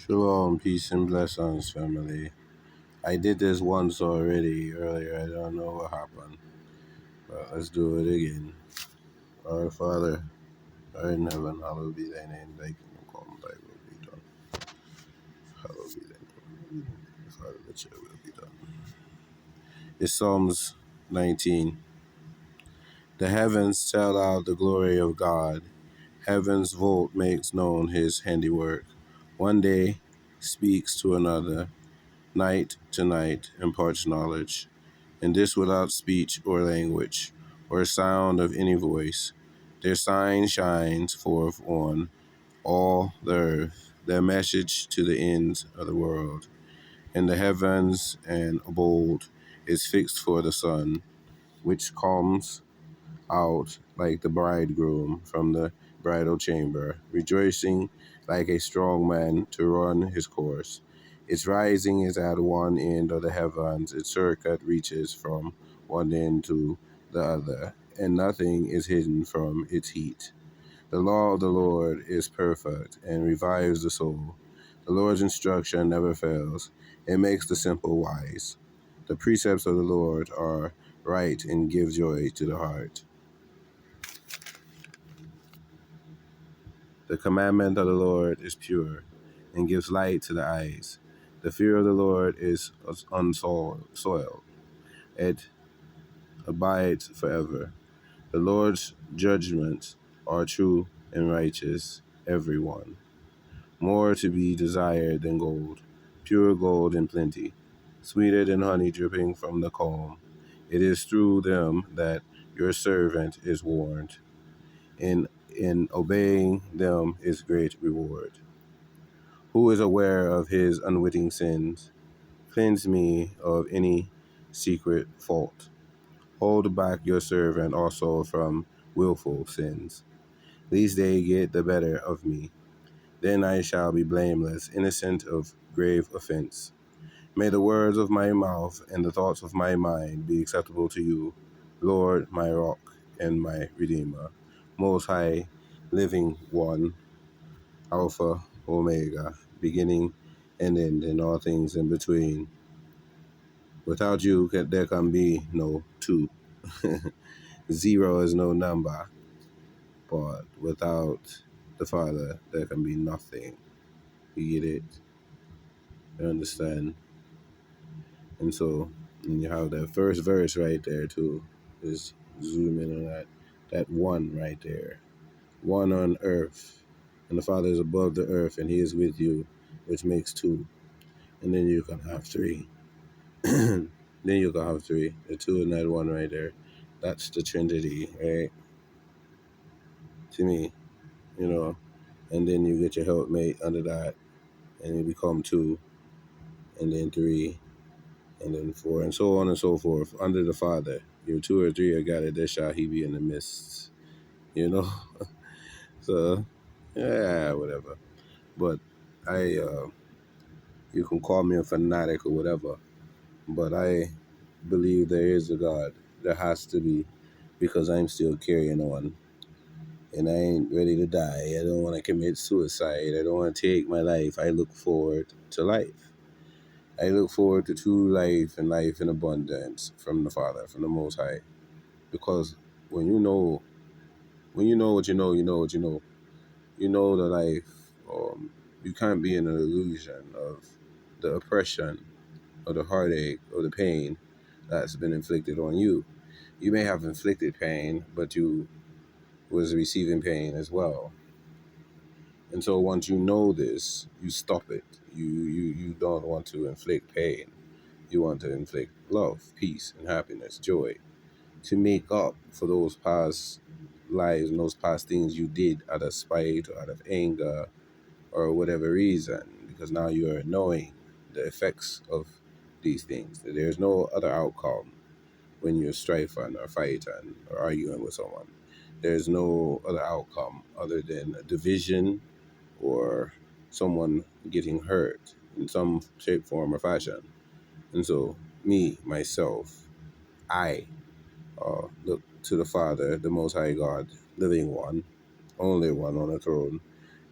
Shalom, peace and blessings, family. I did this once already earlier. I don't know what happened, but let's do it again. Our Father, art in heaven, hallowed be thy name. Thy kingdom come, thy will be done. Hallowed be thy name. Father, let your will be done. It's Psalms 19. The heavens tell out the glory of God. Heaven's vault makes known his handiwork. One day speaks to another. Night to night imparts knowledge. And this without speech or language, or sound of any voice. Their sign shines forth on all the earth, their message to the ends of the world. And the heavens and abode is fixed for the sun, which comes out like the bridegroom from the bridal chamber, rejoicing like a strong man to run his course. Its rising is at one end of the heavens, its circuit reaches from one end to the other, and nothing is hidden from its heat. The law of the Lord is perfect and revives the soul. The Lord's instruction never fails, it makes the simple wise. The precepts of the Lord are right and give joy to the heart. The commandment of the Lord is pure and gives light to the eyes. The fear of the Lord is unsoiled. It abides forever. The Lord's judgments are true and righteous, every one. More to be desired than gold, pure gold in plenty, sweeter than honey dripping from the comb. It is through them that your servant is warned. In obeying them is great reward. Who is aware of his unwitting sins? Cleanse me of any secret fault. Hold back your servant also from willful sins, lest they get the better of me. Then I shall be blameless, innocent of grave offense. May the words of my mouth and the thoughts of my mind be acceptable to you, Lord, my rock and my redeemer, most high, living one, Alpha, Omega, beginning and end, and all things in between. Without you, there can be no two. Zero is no number, but without the Father, there can be nothing. You get it? You understand? And so, and you have that first verse right there, too. Just zoom in on that one right there. One on earth. And the Father is above the earth, and he is with you, which makes two. And then you can have three. Then you can have three. The two and that one right there. That's the Trinity, right? To me, you know. And then you get your helpmate under that, and you become two, and then three, and then four, and so on and so forth. Under the Father, you're two or three are gathered, there shall he be in the midst. You know. So, yeah, whatever. But you can call me a fanatic or whatever, but I believe there is a God. There has to be, because I'm still carrying on. And I ain't ready to die. I don't want to commit suicide. I don't want to take my life. I look forward to life. I look forward to true life and life in abundance from the Father, from the Most High. Because when you know what you know, you know what you know. You know the life. You can't be in an illusion of the oppression, or the heartache, or the pain that's been inflicted on you. You may have inflicted pain, but you was receiving pain as well. And so once you know this, you stop it. You don't want to inflict pain. You want to inflict love, peace, and happiness, joy, to make up for those past lives and those past things you did out of spite or out of anger or whatever reason, because now you're knowing the effects of these things. There's no other outcome when you're strifing or fighting or arguing with someone. There's no other outcome other than a division or someone getting hurt in some shape, form, or fashion. And so, me, myself, I look to the Father, the Most High God, living one, only one on the throne.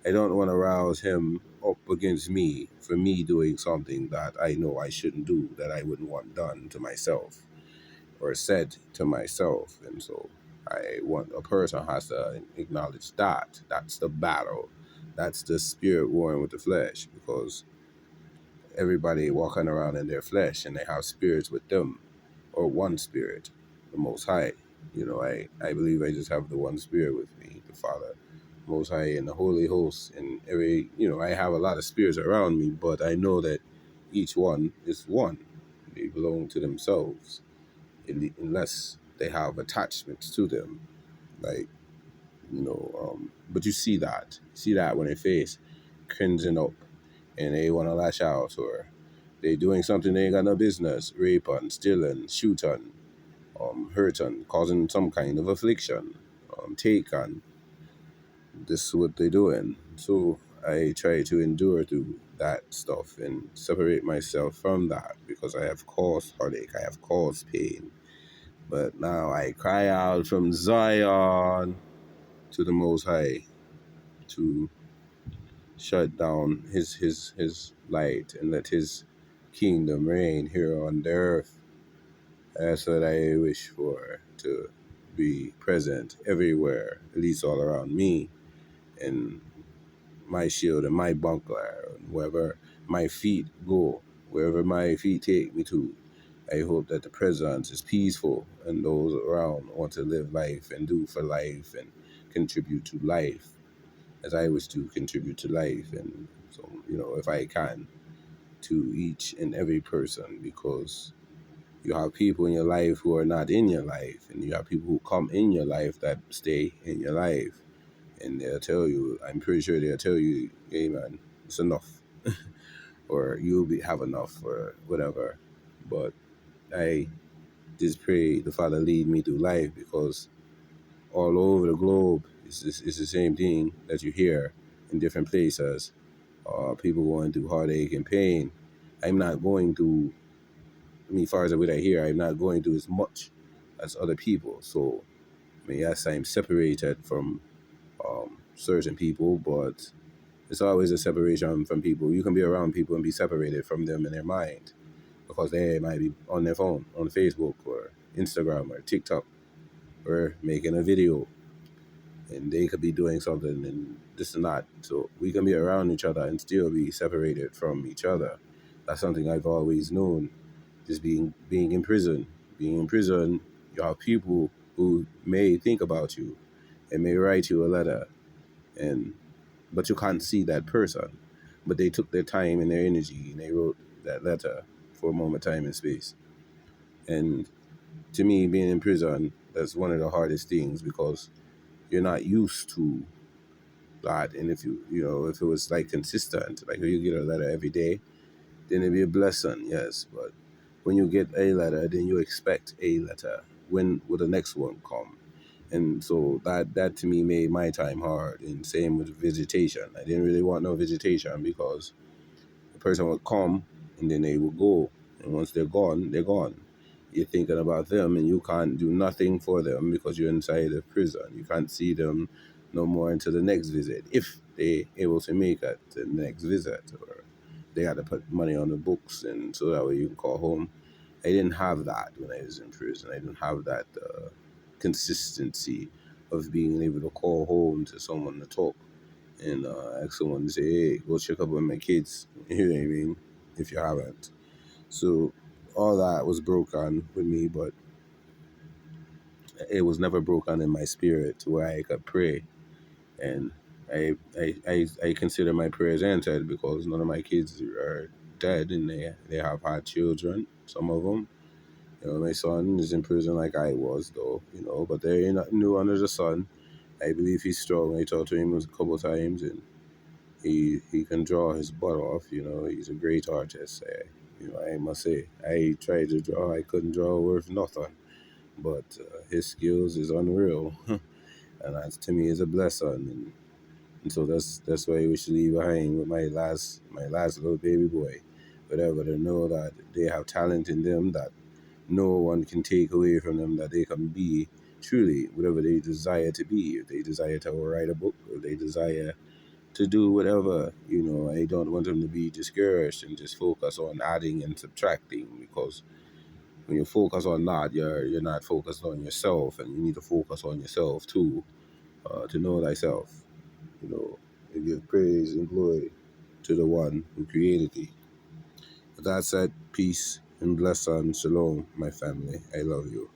I don't want to rouse him up against me for me doing something that I know I shouldn't do, that I wouldn't want done to myself or said to myself. And so I want a person has to acknowledge that. That's the battle. That's the spirit warring with the flesh, because everybody walking around in their flesh and they have spirits with them, or one spirit, the Most High. I believe I just have the one spirit with me, the Father, Most High, and the Holy Host. And I have a lot of spirits around me, but I know that each one is one. They belong to themselves, unless they have attachments to them. Like, but you see that when they face cringing up and they want to lash out, or they doing something they ain't got no business, raping, stealing, shooting, hurting, causing some kind of affliction, take on. This is what they're doing. So I try to endure through that stuff and separate myself from that, because I have caused heartache, I have caused pain. But now I cry out from Zion to the Most High to shut down his light and let his kingdom reign here on the earth. That's what I wish for, to be present everywhere, at least all around me, and my shield and my buckler, and wherever my feet go, wherever my feet take me to. I hope that the presence is peaceful and those around want to live life and do for life and contribute to life as I wish to contribute to life. And so, if I can, to each and every person, because you have people in your life who are not in your life, and you have people who come in your life that stay in your life, and they'll tell you, I'm pretty sure they'll tell you, hey man, it's enough, or have enough, or whatever. But I just pray the Father lead me through life, because all over the globe, it's the same thing that you hear in different places. People going through heartache and pain. I'm not going through, as far as what I hear, I'm not going through as much as other people. So, yes, I'm separated from certain people, but it's always a separation from people. You can be around people and be separated from them in their mind, because they might be on their phone, on Facebook or Instagram or TikTok, or making a video, and they could be doing something and this and that. So we can be around each other and still be separated from each other. That's something I've always known. Just being in prison. Being in prison, you have people who may think about you and may write you a letter, but you can't see that person. But they took their time and their energy and they wrote that letter for a moment, time, and space. And to me, being in prison, that's one of the hardest things, because you're not used to that. And if it was like consistent, like if you get a letter every day, then it'd be a blessing, yes. But when you get a letter, then you expect a letter. When will the next one come? And so that to me made my time hard. And same with vegetation. I didn't really want no vegetation, because the person would come and then they would go. And once they're gone, they're gone. You're thinking about them and you can't do nothing for them because you're inside the prison. You can't see them no more until the next visit, if they able to make it to the next visit, or they had to put money on the books, and so that way you can call home. I didn't have that when I was in prison. I didn't have that consistency of being able to call home to someone to talk and ask someone to say, hey, go check up on my kids. You know what I mean? If you haven't. So all that was broken with me, but it was never broken in my spirit to where I could pray. And I consider my prayers answered, because none of my kids are dead, and they have had children, some of them. My son is in prison like I was, though, but there ain't nothing new under the sun. I believe he's strong. I talked to him a couple of times, and he can draw his butt off. He's a great artist. I must say, I tried to draw. I couldn't draw worth nothing, but his skills is unreal, and that to me is a blessing. And so that's why we should leave behind with my last little baby boy, whatever, to know that they have talent in them that no one can take away from them, that they can be truly whatever they desire to be. If they desire to write a book, or they desire to do whatever. I don't want them to be discouraged and just focus on adding and subtracting, because when you focus on that, you're not focused on yourself, and you need to focus on yourself too, to know thyself, and give praise and glory to the one who created thee. With that said, peace and blessing, shalom, my family. I love you.